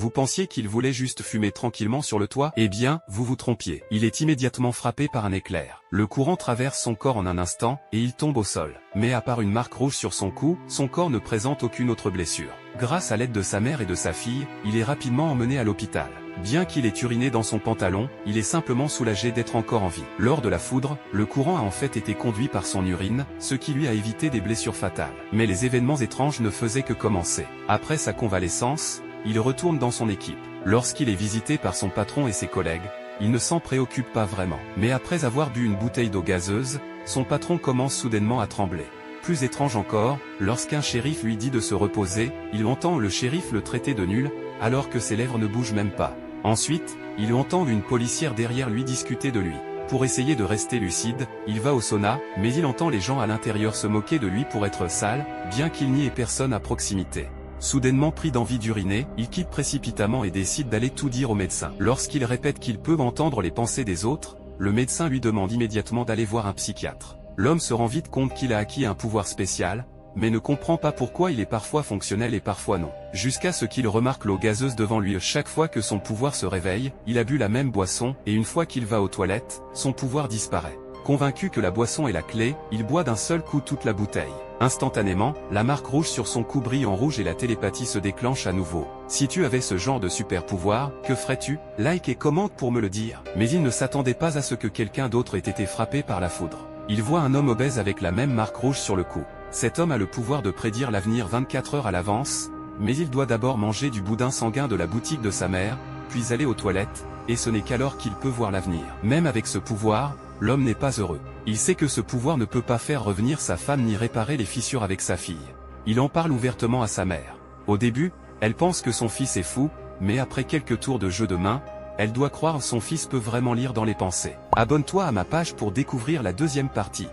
Vous pensiez qu'il voulait juste fumer tranquillement sur le toit? Eh bien, vous vous trompiez. Il est immédiatement frappé par un éclair. Le courant traverse son corps en un instant, et il tombe au sol. Mais à part une marque rouge sur son cou, son corps ne présente aucune autre blessure. Grâce à l'aide de sa mère et de sa fille, il est rapidement emmené à l'hôpital. Bien qu'il ait uriné dans son pantalon, il est simplement soulagé d'être encore en vie. Lors de la foudre, le courant a en fait été conduit par son urine, ce qui lui a évité des blessures fatales. Mais les événements étranges ne faisaient que commencer. Après sa convalescence, il retourne dans son équipe. Lorsqu'il est visité par son patron et ses collègues, il ne s'en préoccupe pas vraiment. Mais après avoir bu une bouteille d'eau gazeuse, son patron commence soudainement à trembler. Plus étrange encore, lorsqu'un shérif lui dit de se reposer, il entend le shérif le traiter de nul, alors que ses lèvres ne bougent même pas. Ensuite, il entend une policière derrière lui discuter de lui. Pour essayer de rester lucide, il va au sauna, mais il entend les gens à l'intérieur se moquer de lui pour être sale, bien qu'il n'y ait personne à proximité. Soudainement pris d'envie d'uriner, il quitte précipitamment et décide d'aller tout dire au médecin. Lorsqu'il répète qu'il peut entendre les pensées des autres, le médecin lui demande immédiatement d'aller voir un psychiatre. L'homme se rend vite compte qu'il a acquis un pouvoir spécial, mais ne comprend pas pourquoi il est parfois fonctionnel et parfois non. Jusqu'à ce qu'il remarque l'eau gazeuse devant lui. Chaque fois que son pouvoir se réveille, il a bu la même boisson, et une fois qu'il va aux toilettes, son pouvoir disparaît. Convaincu que la boisson est la clé, il boit d'un seul coup toute la bouteille. Instantanément, la marque rouge sur son cou brille en rouge et la télépathie se déclenche à nouveau. Si tu avais ce genre de super pouvoir, que ferais-tu? Like et commente pour me le dire. Mais il ne s'attendait pas à ce que quelqu'un d'autre ait été frappé par la foudre. Il voit un homme obèse avec la même marque rouge sur le cou. Cet homme a le pouvoir de prédire l'avenir 24 heures à l'avance, mais il doit d'abord manger du boudin sanguin de la boutique de sa mère, puis aller aux toilettes, et ce n'est qu'alors qu'il peut voir l'avenir. Même avec ce pouvoir, l'homme n'est pas heureux. Il sait que ce pouvoir ne peut pas faire revenir sa femme ni réparer les fissures avec sa fille. Il en parle ouvertement à sa mère. Au début, elle pense que son fils est fou, mais après quelques tours de jeu de main, elle doit croire son fils peut vraiment lire dans les pensées. Abonne-toi à ma page pour découvrir la deuxième partie.